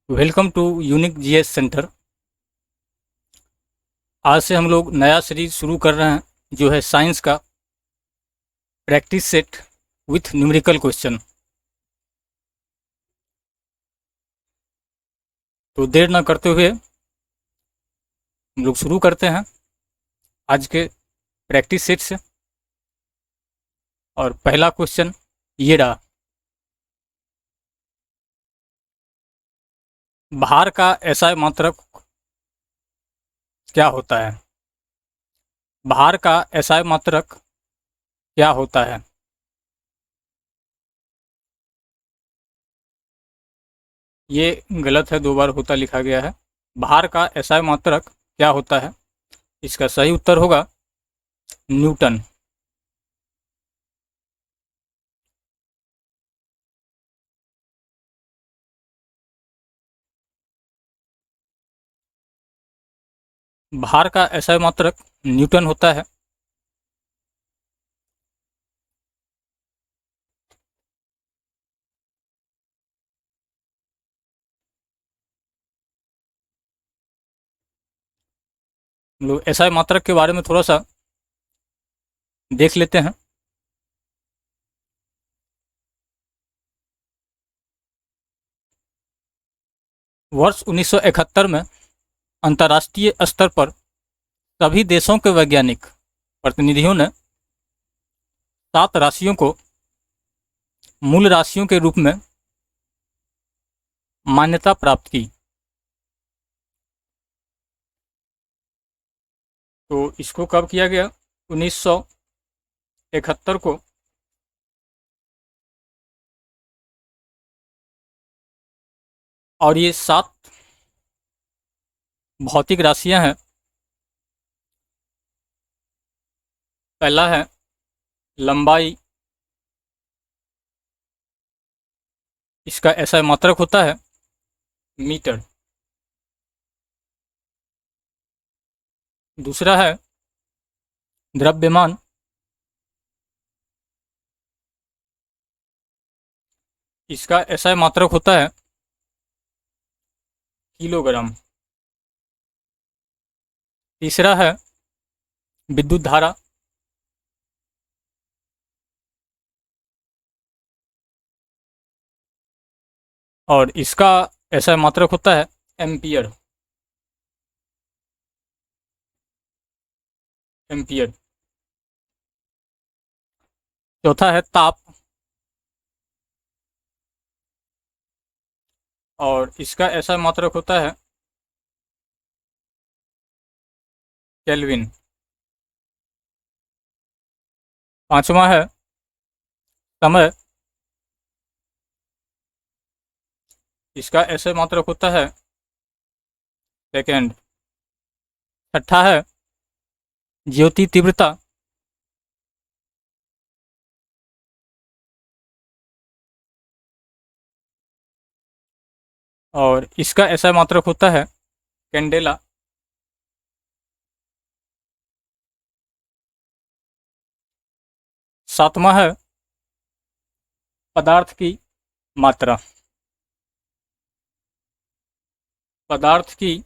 Welcome to unique GS centre. आज से हम लोग नया सीरीज शुरू कर रहे हैं जो है साइंस का practice set with numerical question. तो देर ना करते हुए हम लोग शुरू करते हैं आज के प्रैक्टिस सेट से। और पहला क्वेश्चन ये रहा, भार का एसआई मात्रक क्या होता है? भार का एसआई मात्रक क्या होता है? ये गलत है, 2 बार होता लिखा गया है। भार का एसआई मात्रक क्या होता है? इसका सही उत्तर होगा न्यूटन। भार का एसआई मात्रक न्यूटन होता है। हम लोग एसआई मात्रक के बारे में थोड़ा सा देख लेते हैं। वर्ष 1971 में अंतर्राष्ट्रीय स्तर पर सभी देशों के वैज्ञानिक प्रतिनिधियों ने 7 राशियों को मूल राशियों के रूप में मान्यता प्राप्त की। तो इसको कब किया गया? 1971 को। और ये 7 भौतिक राशियां हैं। पहला है लंबाई, इसका ऐसा मात्रक होता है मीटर। दूसरा है द्रव्यमान, इसका ऐसा मात्रक होता है किलोग्राम। तीसरा है विद्युत धारा, और इसका ऐसा मात्रक होता है एम्पियर। एम्पियर। चौथा है ताप, और इसका ऐसा मात्रक होता है केल्विन। पांचवा है समय, इसका ऐसे मात्रक होता है सेकेंड। छठा है ज्योति तीव्रता, और इसका ऐसा मात्रक होता है कैंडेला। सातवां है पदार्थ की मात्रा। पदार्थ की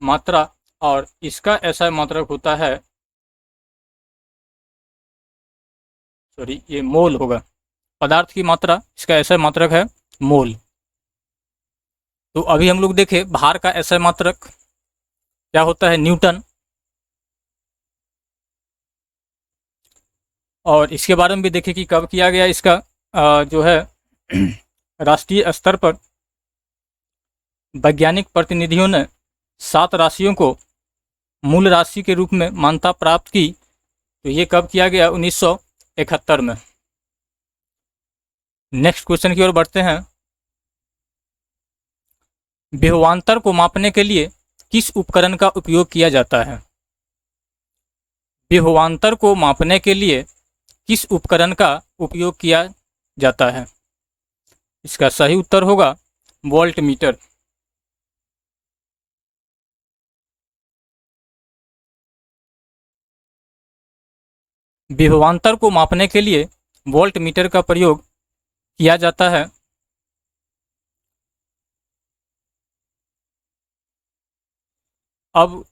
मात्रा, और इसका ऐसा मात्रक होता है, सॉरी ये मोल होगा। पदार्थ की मात्रा, इसका ऐसा मात्रक है मोल। तो अभी हम लोग देखें भार का ऐसा मात्रक क्या होता है, न्यूटन। और इसके बारे में भी देखें कि कब किया गया इसका जो है राष्ट्रीय स्तर पर वैज्ञानिक प्रतिनिधियों ने 7 राशियों को मूल राशि के रूप में मान्यता प्राप्त की। तो ये कब किया गया? 1971 में। नेक्स्ट क्वेश्चन की ओर बढ़ते हैं। विभवांतर को मापने के लिए किस उपकरण का उपयोग किया जाता है? विभवांतर को मापने के लिए किस उपकरण का उपयोग किया जाता है? इसका सही उत्तर होगा वोल्ट मीटर। विभवांतर को मापने के लिए वोल्ट मीटर का प्रयोग किया जाता है। अब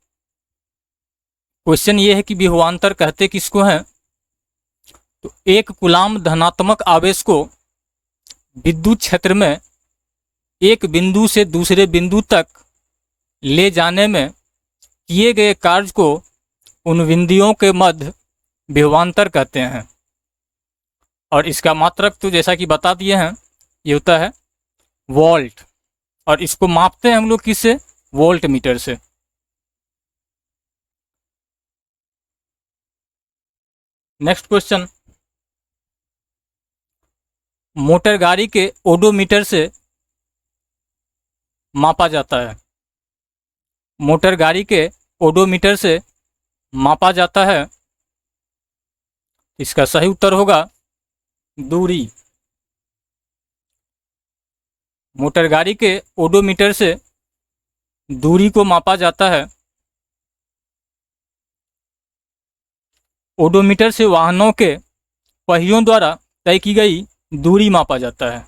क्वेश्चन ये है कि विभवांतर कहते किसको हैं? तो एक कूलाम धनात्मक आवेश को विद्युत क्षेत्र में एक बिंदु से दूसरे बिंदु तक ले जाने में किए गए कार्य को उन बिंदुओं के मध्य विभवांतर कहते हैं। और इसका मात्रक तो जैसा कि बता दिए हैं, ये होता है वोल्ट, और इसको मापते हैं हम लोग किससे? वोल्ट मीटर से। नेक्स्ट क्वेश्चन, मोटर गाड़ी के ओडोमीटर से मापा जाता है। मोटर गाड़ी के ओडोमीटर से मापा जाता है। इसका सही उत्तर होगा दूरी। मोटर गाड़ी के ओडोमीटर से दूरी को मापा जाता है। ओडोमीटर से वाहनों के पहियों द्वारा तय की गई दूरी मापा जाता है।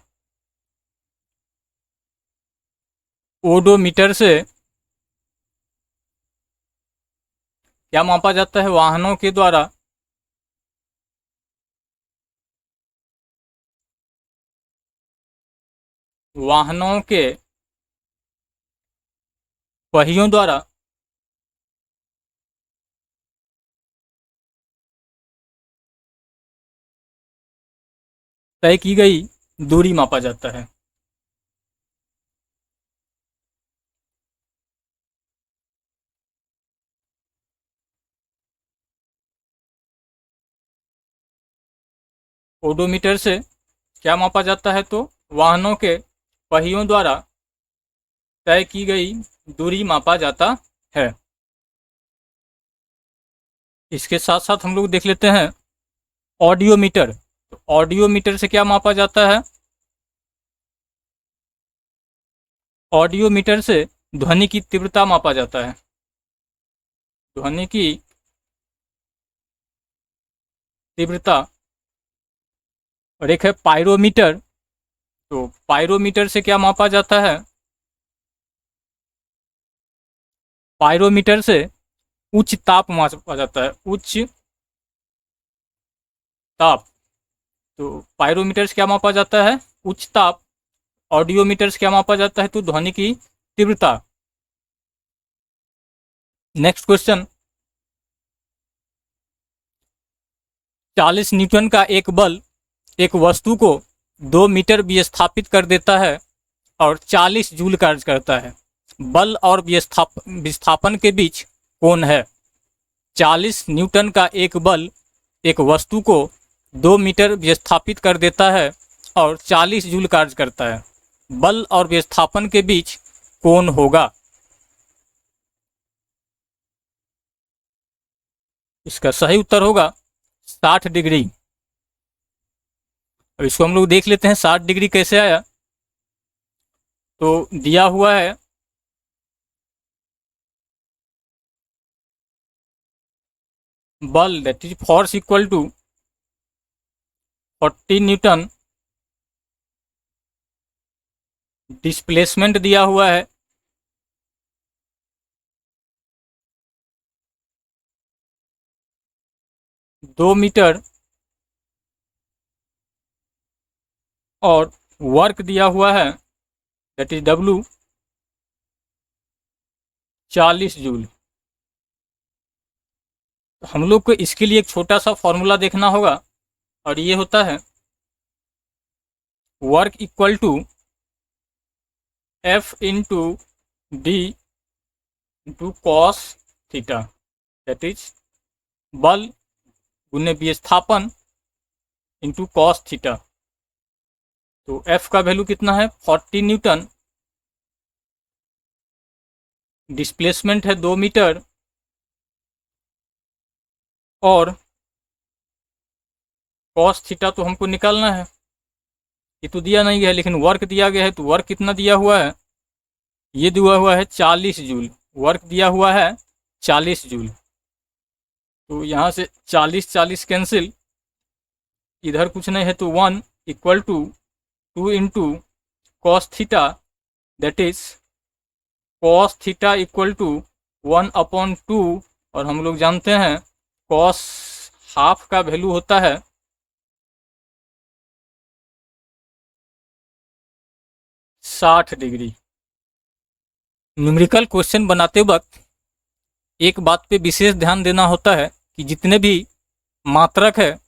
ओडोमीटर से क्या मापा जाता है? वाहनों के द्वारा वाहनों के पहियों द्वारा तय की गई दूरी मापा जाता है। ओडोमीटर से क्या मापा जाता है? तो वाहनों के पहियों द्वारा तय की गई दूरी मापा जाता है। इसके साथ साथ हम लोग देख लेते हैं ऑडियोमीटर। तो ऑडियोमीटर से क्या मापा जाता है? ऑडियोमीटर से ध्वनि की तीव्रता मापा जाता है। ध्वनि की तीव्रता। और एक है पायरोमीटर। तो पायरोमीटर से क्या मापा जाता है? पायरोमीटर से उच्च ताप मापा जाता है। उच्च ताप। तो पायरोमीटर से क्या मापा जाता है? उच्च ताप। ऑडियोमीटर से क्या मापा जाता है? तो ध्वनि की तीव्रता। नेक्स्ट क्वेश्चन, 40 न्यूटन का एक बल एक वस्तु को 2 मीटर विस्थापित कर देता है और 40 जूल कार्य करता है। बल और विस्थापन के बीच कोण है। 40 न्यूटन का एक बल एक वस्तु को 2 मीटर विस्थापित कर देता है और 40 जूल कार्य करता है। बल और विस्थापन के बीच कोण होगा। इसका सही उत्तर होगा 60 डिग्री। अब इसको हम लोग देख लेते हैं 60 डिग्री कैसे आया। तो दिया हुआ है बल that is force equal to 40 newton, displacement दिया हुआ है 2 मीटर और वर्क दिया हुआ है दैट इज W 40 जूल। हम लोग को इसके लिए एक छोटा सा फॉर्मूला देखना होगा और ये होता है work equal to F into D into cos theta that is बल गुने विस्थापन इंटू कॉस थीटा। तो F का वैल्यू कितना है? 40 न्यूटन, डिस्प्लेसमेंट है 2 मीटर और कॉस थीटा तो हमको निकालना है। ये तो दिया नहीं है लेकिन वर्क दिया गया है। तो वर्क कितना दिया हुआ है? ये दिया हुआ है 40 जूल। वर्क दिया हुआ है 40 जूल। तो यहाँ से 40 कैंसिल, इधर कुछ नहीं है तो 1 equal to 2 into cos theta that is cos theta equal to 1/2, और हम लोग जानते हैं कॉस हाफ का वैल्यू होता है 60 डिग्री। न्यूमेरिकल क्वेश्चन बनाते वक्त एक बात पे विशेष ध्यान देना होता है कि जितने भी मात्रक है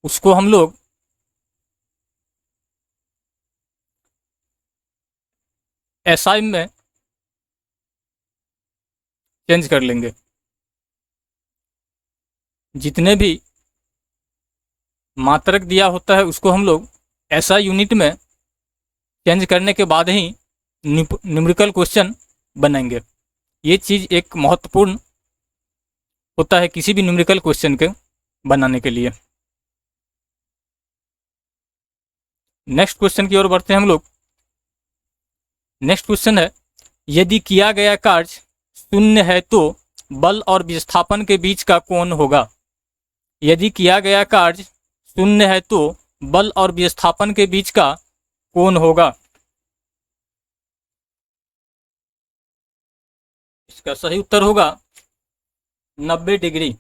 उसको हम लोग एसआई में चेंज कर लेंगे। जितने भी मात्रक दिया होता है उसको हम लोग एसआई यूनिट में चेंज करने के बाद ही न्यूमेरिकल क्वेश्चन बनाएंगे। ये चीज़ एक महत्वपूर्ण होता है किसी भी न्यूमेरिकल क्वेश्चन के बनाने के लिए। नेक्स्ट क्वेश्चन की ओर बढ़ते हैं हम लोग। नेक्स्ट क्वेश्चन है, यदि किया गया कार्य शून्य है तो बल और विस्थापन के बीच का कोण होगा। यदि किया गया कार्य शून्य है तो बल और विस्थापन के बीच का कोण होगा। इसका सही उत्तर होगा 90 डिग्री।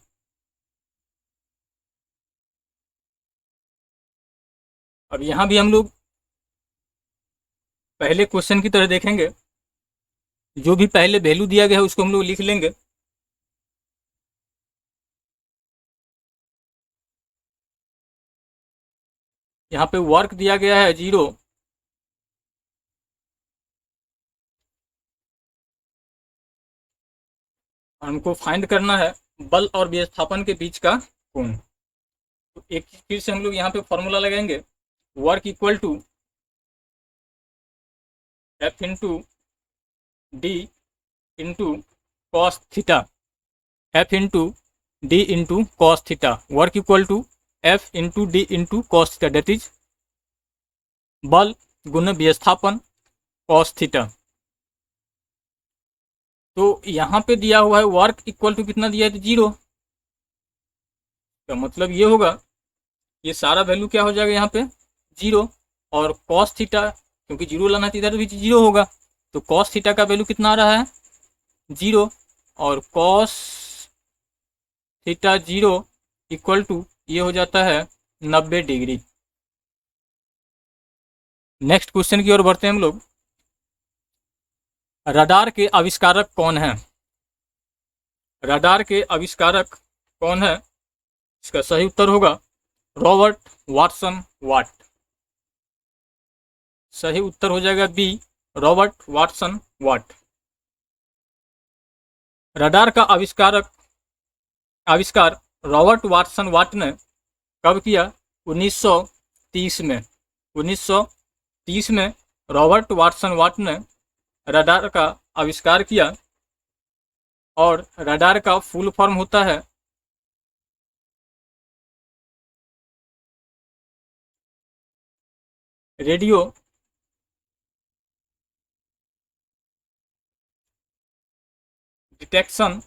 अब यहां भी हम लोग पहले क्वेश्चन की तरह देखेंगे, जो भी पहले वैल्यू दिया गया है उसको हम लोग लिख लेंगे। यहाँ पे वर्क दिया गया है 0, और हमको फाइंड करना है बल और विस्थापन के बीच का कोण। तो एक चीज फिर से हम लोग यहाँ पे फॉर्मूला लगाएंगे, work equal to F into D into cos theta. F into D into cos theta, work equal to F into D into cos theta, that is बल गुना विस्थापन कॉस थीटा। तो यहाँ पे दिया हुआ है वर्क इक्वल टू कितना दिया है, तो 0। तो मतलब ये होगा, ये सारा वैल्यू क्या हो जाएगा यहाँ पे 0, और कॉस थीटा क्योंकि 0 लाना चाहिए तो भी 0 होगा, तो कॉस थीटा का वैल्यू कितना आ रहा है 0, और कॉस थीटा 0 इक्वल टू ये हो जाता है 90 डिग्री। नेक्स्ट क्वेश्चन की ओर बढ़ते हैं हम लोग। रडार के आविष्कारक कौन है। रडार के आविष्कारक कौन है, इसका सही उत्तर होगा रॉबर्ट वाटसन वाट। सही उत्तर हो जाएगा बी, रॉबर्ट वाटसन वाट। रडार का आविष्कार रॉबर्ट वाटसन वाट ने कब किया, 1930 में। 1930 में रॉबर्ट वाटसन वाट ने रडार का आविष्कार किया, और रडार का फुल फॉर्म होता है radio detection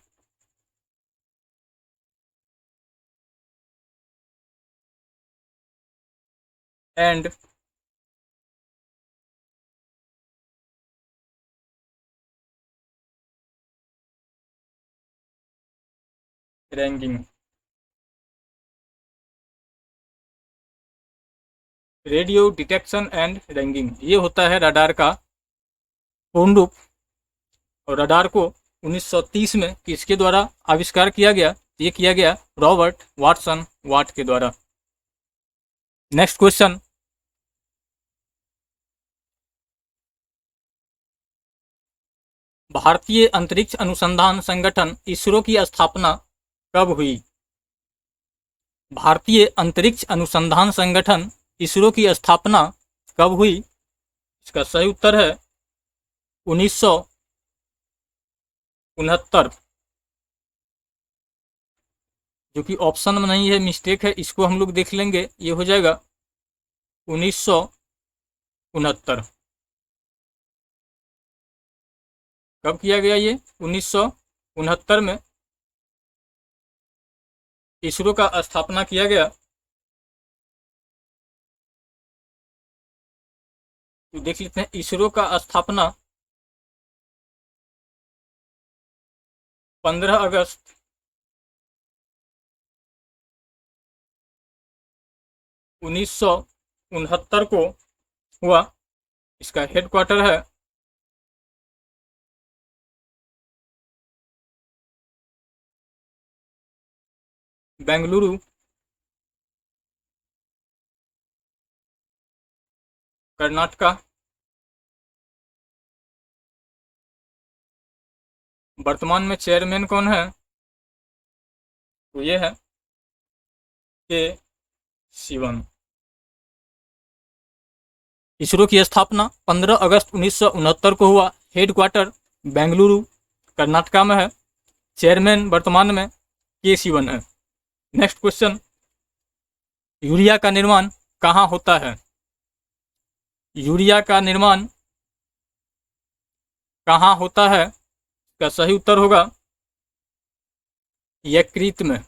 and ranking. Radio detection and ranking, ये होता है रडार का पूर्ण रूप। और रडार को 1930 में किसके द्वारा आविष्कार किया गया, ये किया गया रॉबर्ट वाटसन वाट के द्वारा। नेक्स्ट क्वेश्चन, भारतीय अंतरिक्ष अनुसंधान संगठन इसरो की स्थापना कब हुई। भारतीय अंतरिक्ष अनुसंधान संगठन इसरो की स्थापना कब हुई, इसका सही उत्तर है 1969। जो कि ऑप्शन में नहीं है, मिस्टेक है, इसको हम लोग देख लेंगे, ये हो जाएगा 1969। कब किया गया ये, 1969 में इसरो का स्थापना किया गया। तो देख लेते हैं इसरो का स्थापना 15 अगस्त 1969 को हुआ। इसका हेडक्वार्टर है बेंगलुरु, कर्नाटका। वर्तमान में चेयरमैन कौन है? तो ये है के शिवन। इसरो की स्थापना 15 अगस्त 1969 को हुआ। हेडक्वार्टर बेंगलुरु, कर्नाटका में है। चेयरमैन वर्तमान में के शिवन है। नेक्स्ट क्वेश्चन, यूरिया का निर्माण कहाँ होता है? यूरिया का निर्माण कहाँ होता है? इसका सही उत्तर होगा यकृत में।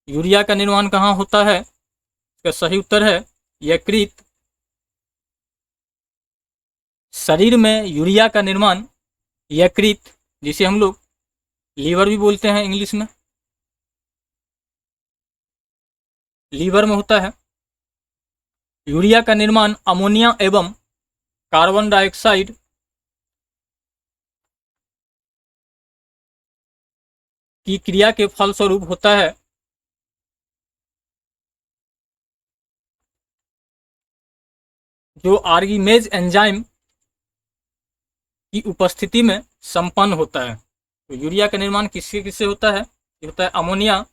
यूरिया का निर्माण कहाँ होता है? इसका सही उत्तर है यकृत। शरीर में यूरिया का निर्माण यकृत, जिसे हम लोग लीवर भी बोलते हैं इंग्लिश में, लीवर में होता है। यूरिया का निर्माण अमोनिया एवं कार्बन डाइऑक्साइड की क्रिया के फलस्वरूप होता है। जो आर्गीमेज एंजाइम की उपस्थिति में संपन्न होता है। तो यूरिया का निर्माण किससे किससे होता है? ये होता है अमोनिया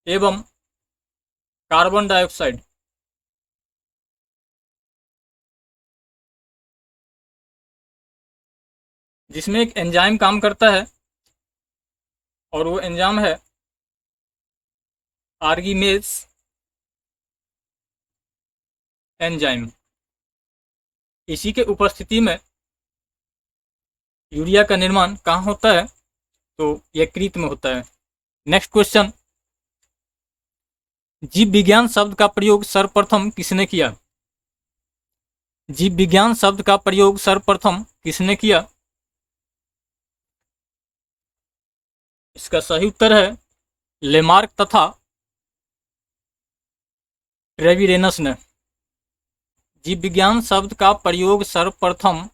एवं कार्बन डाइऑक्साइड। जिसमें एक एंजाइम काम करता है और वो एंजाइम है आर्गीमेज एंजाइम। इसी के उपस्थिति में यूरिया का निर्माण कहाँ होता है? तो यकृत में होता है। नेक्स्ट क्वेश्चन, जीव विज्ञान शब्द का प्रयोग सर्वप्रथम किसने किया? जीव विज्ञान शब्द का प्रयोग सर्वप्रथम किसने किया? इसका सही उत्तर है लेमार्क तथा ट्रेविरेनस ने। जीव विज्ञान शब्द का प्रयोग सर्वप्रथम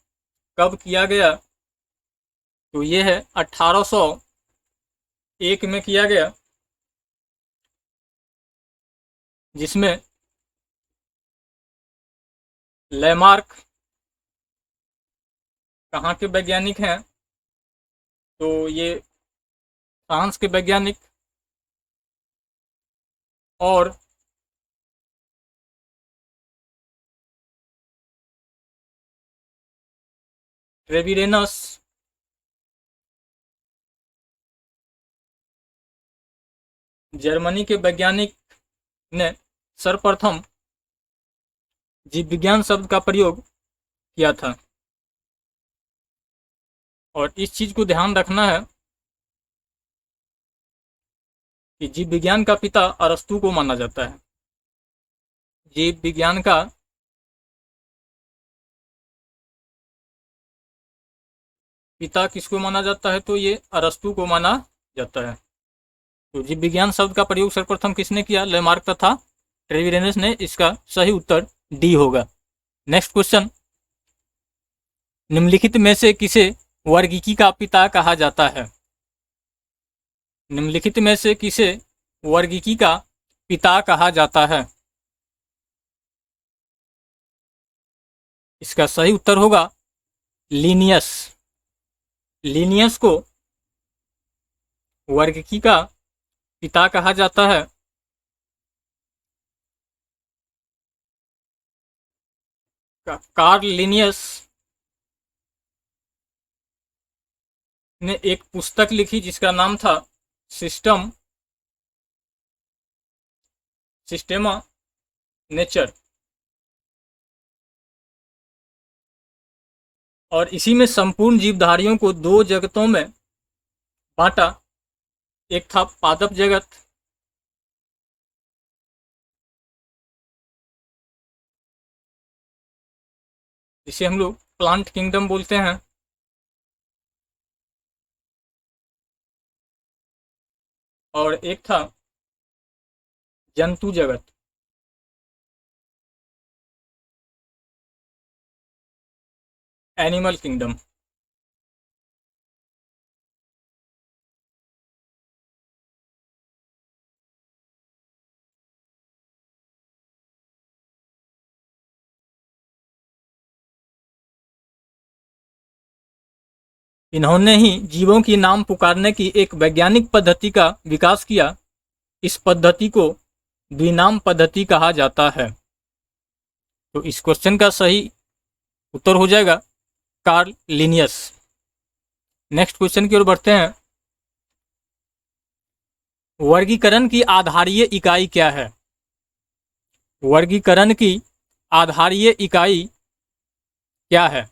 कब किया गया? तो ये है 1801 में किया गया। जिसमें लेमार्क कहाँ के वैज्ञानिक हैं? तो ये फ्रांस के वैज्ञानिक और ट्रेविरेनस जर्मनी के वैज्ञानिक ने सर्वप्रथम जीव विज्ञान शब्द का प्रयोग किया था। और इस चीज को ध्यान रखना है कि जीव विज्ञान का पिता अरस्तु को माना जाता है। जीव विज्ञान का पिता किसको माना जाता है? तो ये अरस्तु को माना जाता है। तो जीव विज्ञान शब्द का प्रयोग सर्वप्रथम किसने किया? लेमार्क तथा ट्रेविरेनस ने। इसका सही उत्तर डी होगा। नेक्स्ट क्वेश्चन, निम्नलिखित में से किसे वर्गीकी का पिता कहा जाता है? निम्नलिखित में से किसे वर्गीकी का पिता कहा जाता है? इसका सही उत्तर होगा लीनियस। लीनियस को वर्गीकी का पिता कहा जाता है। कार्ल लीनियस ने एक पुस्तक लिखी जिसका नाम था सिस्टेमा नेचर। और इसी में संपूर्ण जीवधारियों को दो जगतों में बांटा। एक था पादप जगत, जिसे हम लोग प्लांट किंगडम बोलते हैं, और एक था जंतु जगत। Animal kingdom. इन्होंने ही जीवों की नाम पुकारने की एक वैज्ञानिक पद्धति का विकास किया। इस पद्धति को द्विनाम पद्धति कहा जाता है। तो इस क्वेश्चन का सही उत्तर हो जाएगा कार्ल लिनियस। नेक्स्ट क्वेश्चन की ओर बढ़ते हैं। वर्गीकरण की आधारीय इकाई क्या है? वर्गीकरण की आधारीय इकाई क्या है?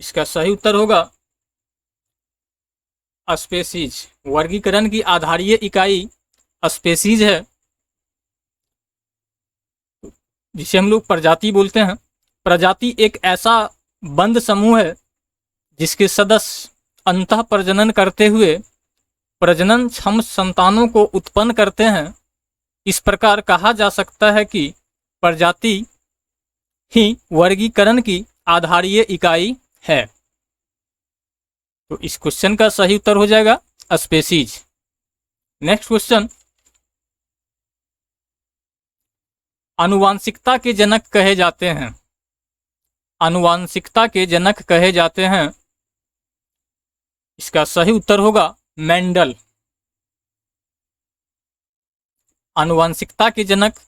इसका सही उत्तर होगा स्पेसीज। वर्गीकरण की आधारीय इकाई स्पेसीज है, जिसे हम लोग प्रजाति बोलते हैं। प्रजाति एक ऐसा बंद समूह है जिसके सदस्य अंतः प्रजनन करते हुए प्रजनन क्षम संतानों को उत्पन्न करते हैं। इस प्रकार कहा जा सकता है कि प्रजाति ही वर्गीकरण की आधारीय इकाई है। तो इस क्वेश्चन का सही उत्तर हो जाएगा स्पेसीज। Next question. आनुवांशिकता के जनक कहे जाते हैं। आनुवांशिकता के जनक कहे जाते हैं। इसका सही उत्तर होगा मेंडल। आनुवांशिकता के जनक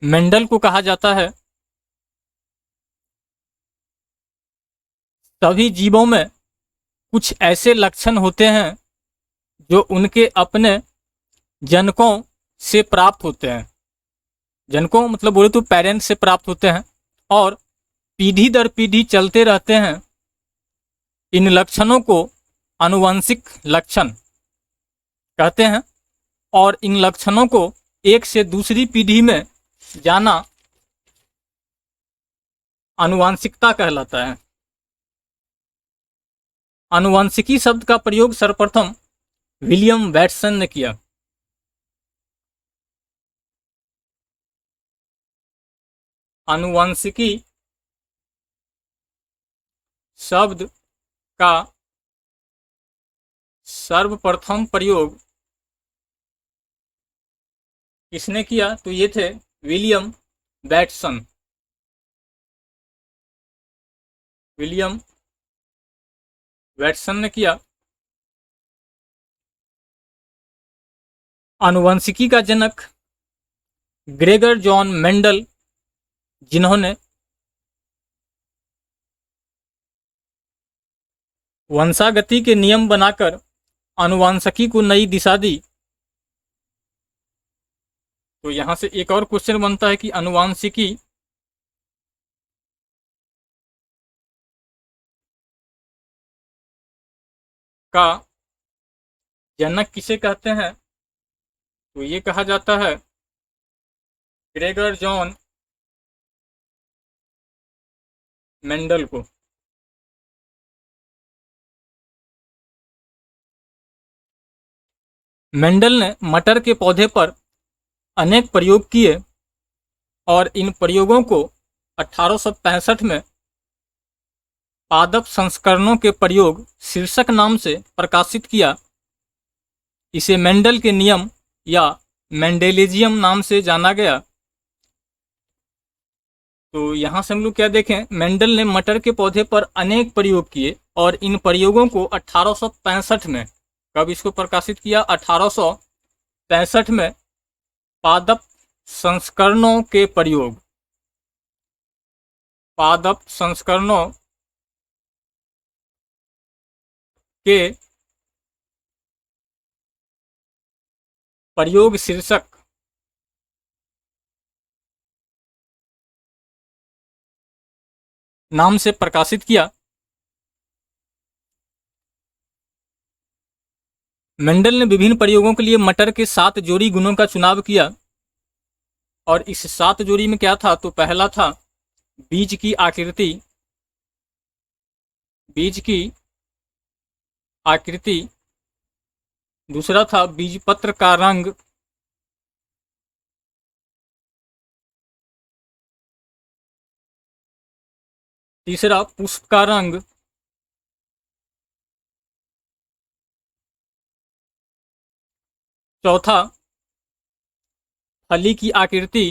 मेंडल को कहा जाता है। सभी जीवों में कुछ ऐसे लक्षण होते हैं जो उनके अपने जनकों से प्राप्त होते हैं। जनकों मतलब बोले तो पेरेंट्स से प्राप्त होते हैं और पीढ़ी दर पीढ़ी चलते रहते हैं। इन लक्षणों को आनुवंशिक लक्षण कहते हैं और इन लक्षणों को एक से दूसरी पीढ़ी में जाना आनुवांशिकता कहलाता है। आनुवंशिकी शब्द का प्रयोग सर्वप्रथम विलियम वैटसन ने किया। आनुवंशिकी शब्द का सर्वप्रथम प्रयोग किसने किया? तो ये थे विलियम वैटसन। विलियम वैटसन ने किया। आनुवंशिकी का जनक ग्रेगर जॉन मेंडल, जिन्होंने वंशागति के नियम बनाकर आनुवंशिकी को नई दिशा दी। तो यहां से एक और क्वेश्चन बनता है कि आनुवंशिकी का जनक किसे कहते हैं? तो ये कहा जाता है ग्रेगर जॉन मेंडल को। मेंडल ने मटर के पौधे पर अनेक प्रयोग किए और इन प्रयोगों को 1865 में पादप संस्करणों के प्रयोग शीर्षक नाम से प्रकाशित किया। इसे मेंडल के नियम या मेंडेलिजियम नाम से जाना गया। तो यहाँ से हम लोग क्या देखें, मेंडल ने मटर के पौधे पर अनेक प्रयोग किए और इन प्रयोगों को 1865 में, कब इसको प्रकाशित किया? 1865 में पादप संस्करणों के प्रयोग, पादप संस्करणों के प्रयोग शीर्षक नाम से प्रकाशित किया। मेंडल ने विभिन्न प्रयोगों के लिए मटर के 7 जोड़ी गुणों का चुनाव किया और इस 7 जोड़ी में क्या था? तो पहला था बीज की आकृति, बीज की आकृति, दूसरा था बीजपत्र का रंग, तीसरा पुष्प का रंग, चौथा फली की आकृति,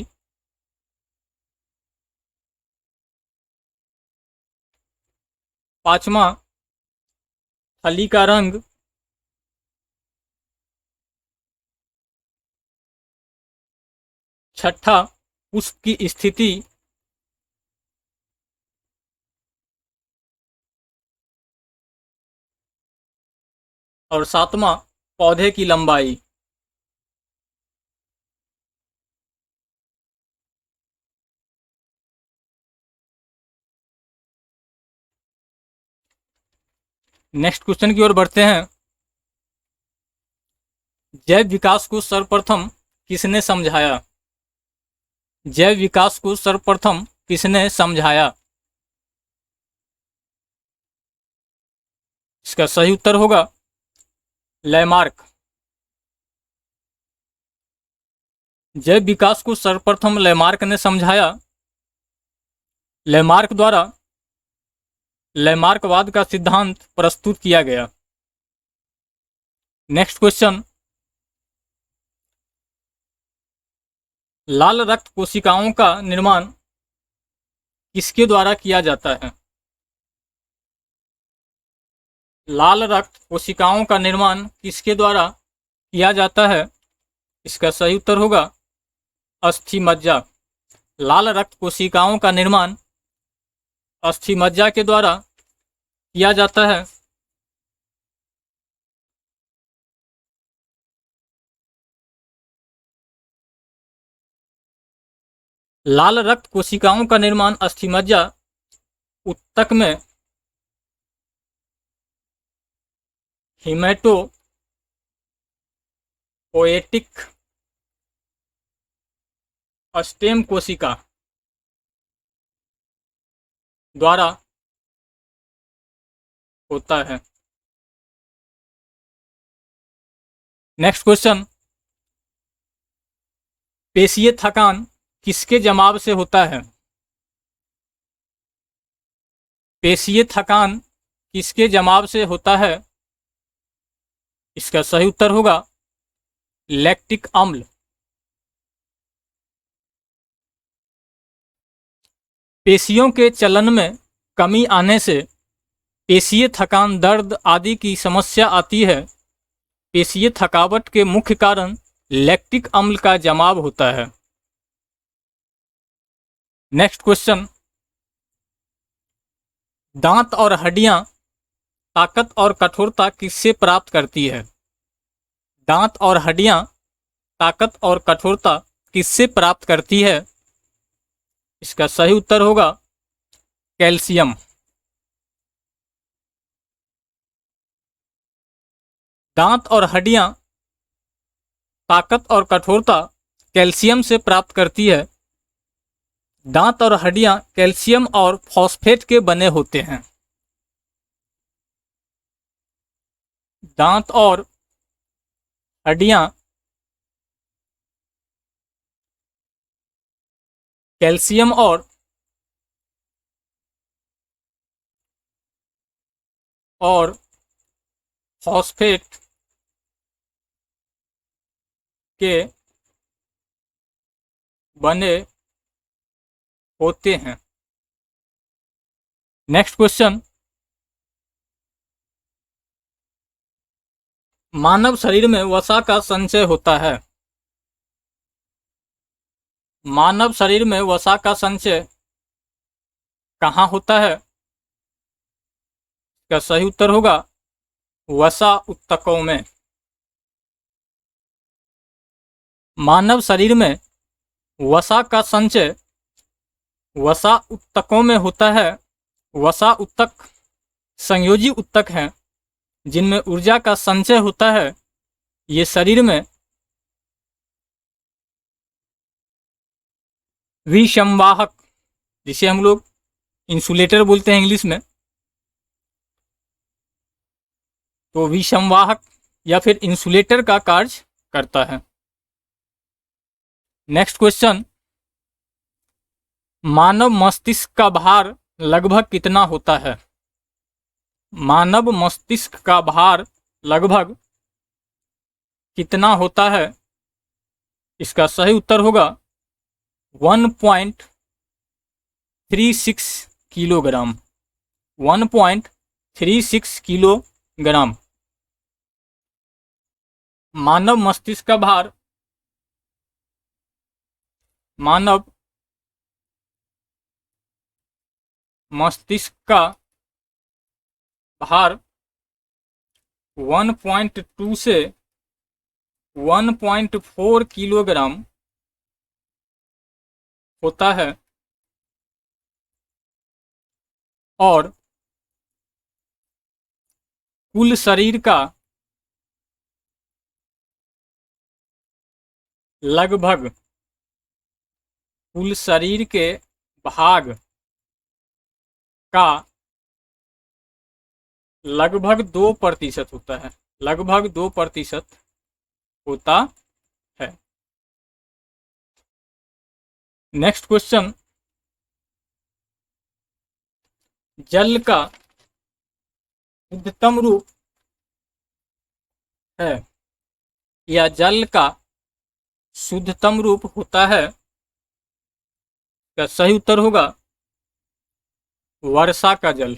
पांचवा फली का रंग, छठा पुष्प की स्थिति, और सातवां पौधे की लंबाई। नेक्स्ट क्वेश्चन की ओर बढ़ते हैं। जैव विकास को सर्वप्रथम किसने समझाया? जैव विकास को सर्वप्रथम किसने समझाया? इसका सही उत्तर होगा लैमार्क। जैव विकास को सर्वप्रथम लैमार्क ने समझाया। लैमार्क द्वारा लैमार्कवाद का सिद्धांत प्रस्तुत किया गया। नेक्स्ट क्वेश्चन, लाल रक्त कोशिकाओं का निर्माण किसके द्वारा किया जाता है? लाल रक्त कोशिकाओं का निर्माण किसके द्वारा किया जाता है? इसका सही उत्तर होगा अस्थि मज्जा। लाल रक्त कोशिकाओं का निर्माण अस्थि मज्जा के द्वारा किया जाता है। लाल रक्त कोशिकाओं का निर्माण अस्थि मज्जा ऊतक में हिमेटोपोएटिक स्टेम कोशिका द्वारा होता है। नेक्स्ट क्वेश्चन, पेशीय थकान किसके जमाव से होता है? पेशीय थकान किसके जमाव से होता है? इसका सही उत्तर होगा लैक्टिक अम्ल। पेशियों के चलन में कमी आने से पेशीय थकान, दर्द आदि की समस्या आती है। पेशीय थकावट के मुख्य कारण लैक्टिक अम्ल का जमाव होता है। नेक्स्ट क्वेश्चन, दांत और हड्डियां ताकत और कठोरता किससे प्राप्त करती है? दांत और हड्डियां ताकत और कठोरता किससे प्राप्त करती है? इसका सही उत्तर होगा कैल्शियम। दांत और हड्डियां ताकत और कठोरता कैल्शियम से प्राप्त करती है। दांत और हड्डियां कैल्शियम और फॉस्फेट के बने होते हैं। दांत और हड्डियां कैल्शियम और फॉस्फेट के बने होते हैं। नेक्स्ट क्वेश्चन, मानव शरीर में वसा का संचय होता है। मानव शरीर में वसा का संचय कहाँ होता है? इसका सही उत्तर होगा वसा ऊतकों में। मानव शरीर में वसा का संचय वसा ऊतकों में होता है। वसा ऊतक संयोजी ऊतक हैं जिनमें ऊर्जा का संचय होता है। ये शरीर में विषमवाहक, जिसे हम लोग इंसुलेटर बोलते हैं इंग्लिश में, तो विसंवाहक या फिर इंसुलेटर का कार्य करता है। नेक्स्ट क्वेश्चन, मानव मस्तिष्क का भार लगभग कितना होता है? मानव मस्तिष्क का भार लगभग कितना होता है? इसका सही उत्तर होगा 1.36 किलोग्राम। 1.36 किलोग्राम मानव मस्तिष्क का भार, मानव मस्तिष्क का भार 1.2 से 1.4 किलोग्राम होता है और कुल शरीर का लगभग, कुल शरीर के भाग का लगभग 2% होता है। लगभग 2% होता है। नेक्स्ट क्वेश्चन, जल का शुद्धतम रूप है या जल का शुद्धतम रूप होता है? क्या सही उत्तर होगा वर्षा का जल।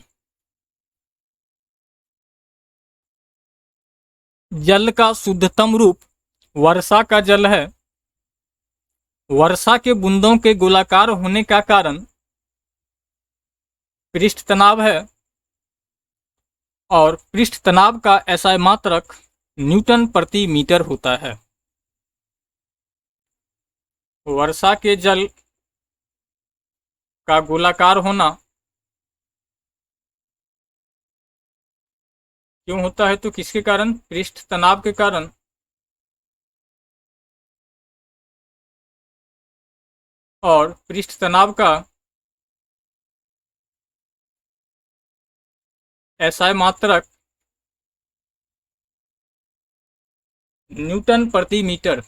जल का शुद्धतम रूप वर्षा का जल है। वर्षा के बूंदों के गोलाकार होने का कारण पृष्ठ तनाव है और पृष्ठ तनाव का SI मात्रक न्यूटन प्रति मीटर होता है। वर्षा के जल का गोलाकार होना क्यों होता है? तो किसके कारण? पृष्ठ तनाव के कारण। और पृष्ठ तनाव का SI मात्रक न्यूटन प्रति मीटर,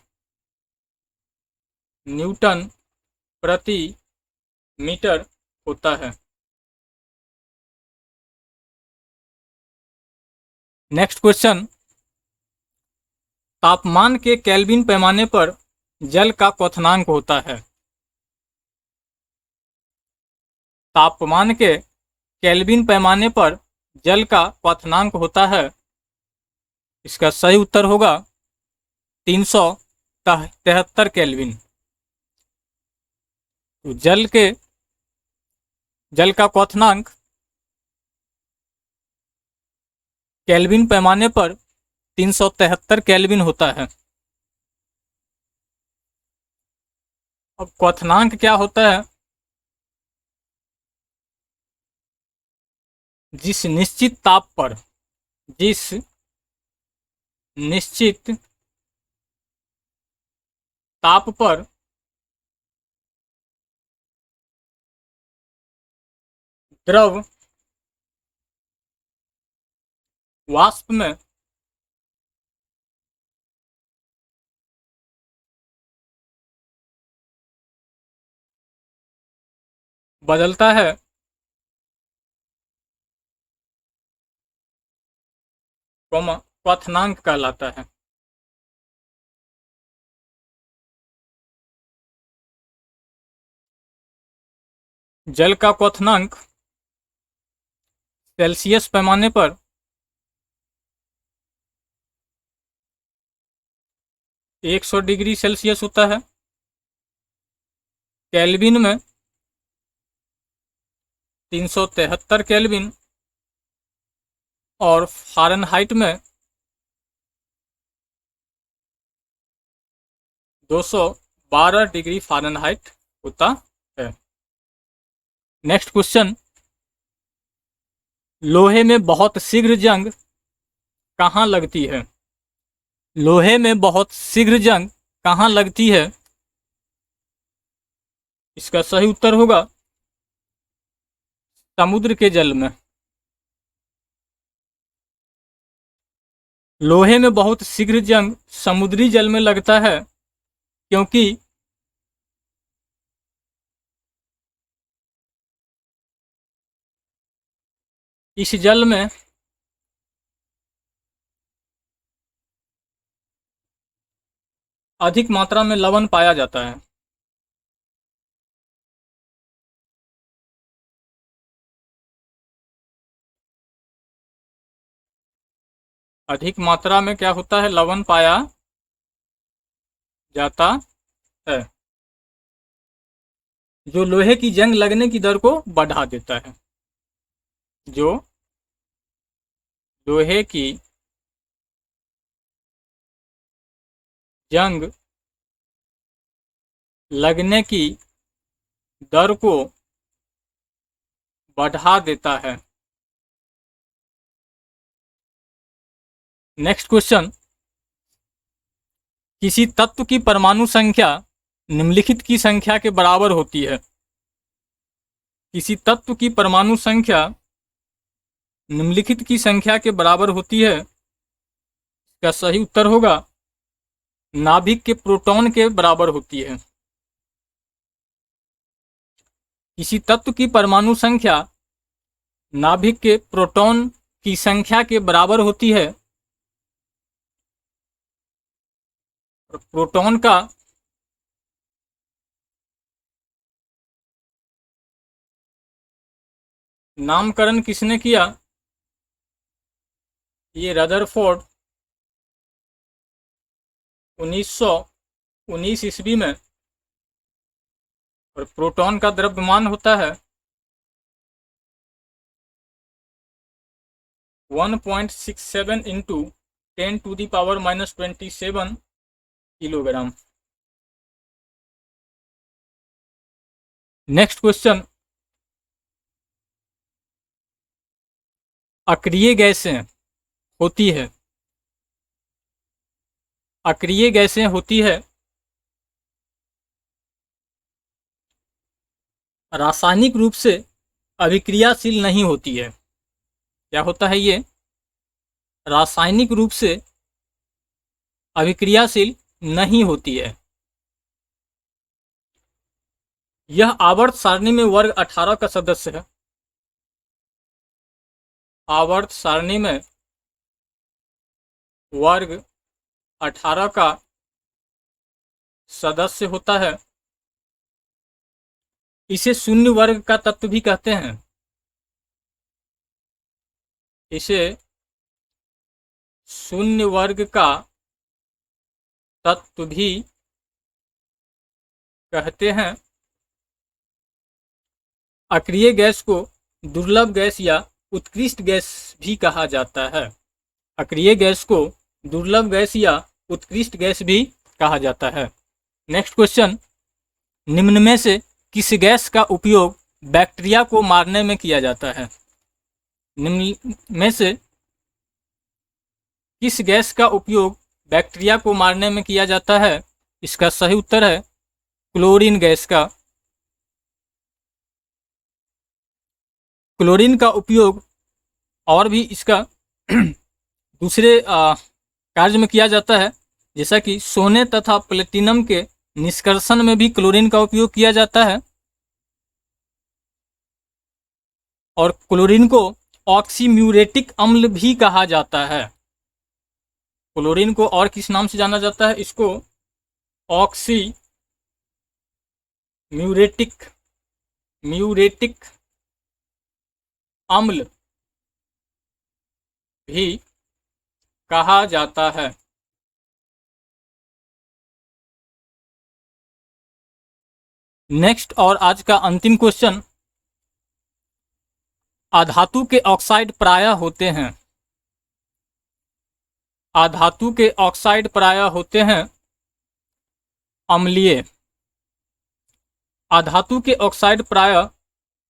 न्यूटन प्रति मीटर होता है। नेक्स्ट क्वेश्चन, तापमान के केल्विन पैमाने पर जल का क्वथनांक होता है। तापमान के केल्विन पैमाने पर जल का क्वथनांक होता है। इसका सही उत्तर होगा 373 केल्विन। तो जल का क्वथनांक केल्विन पैमाने पर 373 केल्विन होता है। अब क्वथनांक क्या होता है? जिस निश्चित ताप पर, जिस निश्चित ताप पर द्रव वाष्प में बदलता है क्वथनांक कहलाता है। जल का क्वथनांक सेल्सियस पैमाने पर 100 डिग्री सेल्सियस होता है। केल्विन में 373 केल्विन और फ़ारेनहाइट में 212 डिग्री फ़ारेनहाइट होता है। नेक्स्ट क्वेश्चन, लोहे में बहुत शीघ्र जंग कहाँ लगती है? लोहे में बहुत शीघ्र जंग कहाँ लगती है? इसका सही उत्तर होगा समुद्र के जल में। लोहे में बहुत शीघ्र जंग समुद्री जल में लगता है क्योंकि इस जल में अधिक मात्रा में लवण पाया जाता है। अधिक मात्रा में क्या होता है? लवण पाया जाता है, जो लोहे की जंग लगने की दर को बढ़ा देता है। जो लोहे की जंग लगने की दर को बढ़ा देता है। नेक्स्ट क्वेश्चन, किसी तत्व की परमाणु संख्या निम्नलिखित की संख्या के बराबर होती है। किसी तत्व की परमाणु संख्या निम्नलिखित की संख्या के बराबर होती है। इसका सही उत्तर होगा नाभिक के प्रोटॉन के बराबर होती है। किसी तत्व की परमाणु संख्या नाभिक के प्रोटॉन की संख्या के बराबर होती है। प्रोटॉन का नामकरण किसने किया? ये रदरफोर्ड 1919 ईस्वी में। और प्रोटॉन का द्रव्यमान होता है 1.67 इंटू 10⁻⁻27 किलोग्राम। नेक्स्ट क्वेश्चन, अक्रिय गैसें होती है। अक्रिय गैसें होती है रासायनिक रूप से अभिक्रियाशील नहीं होती है। क्या होता है ये? रासायनिक रूप से अभिक्रियाशील नहीं होती है। यह आवर्त सारणी में वर्ग 18 का सदस्य है। आवर्त सारणी में वर्ग 18 का सदस्य होता है। इसे शून्य वर्ग का तत्व भी कहते हैं। इसे शून्य वर्ग का तत्व भी कहते हैं। अक्रिय गैस को दुर्लभ गैस या उत्कृष्ट गैस भी कहा जाता है। अक्रिय गैस को दुर्लभ गैस या उत्कृष्ट गैस भी कहा जाता है। नेक्स्ट क्वेश्चन, निम्न में से किस गैस का उपयोग बैक्टीरिया को मारने में किया जाता है? निम्न में से किस गैस का उपयोग बैक्टीरिया को मारने में किया जाता है? इसका सही उत्तर है क्लोरीन गैस का। क्लोरीन का उपयोग और भी इसका दूसरे कार्य में किया जाता है, जैसा कि सोने तथा प्लेटिनम के निष्कर्षण में भी क्लोरीन का उपयोग किया जाता है। और क्लोरीन को ऑक्सीम्यूरेटिक अम्ल भी कहा जाता है। क्लोरीन को और किस नाम से जाना जाता है? इसको म्यूरेटिक अम्ल भी कहा जाता है। नेक्स्ट और आज का अंतिम क्वेश्चन, अधातु के ऑक्साइड प्रायः होते हैं। अधातु के ऑक्साइड प्रायः होते हैं अम्लीय। अधातु के ऑक्साइड प्रायः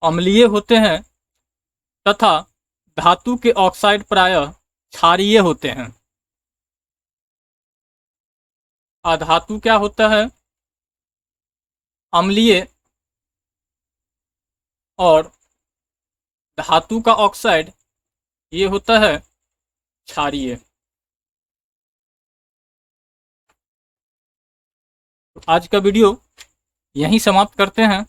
अम्लीय होते हैं तथा धातु के ऑक्साइड प्रायः क्षारीय होते हैं। अधातु क्या होता है? अम्लीय और धातु का ऑक्साइड ये होता है क्षारीय। आज का वीडियो यहीं समाप्त करते हैं।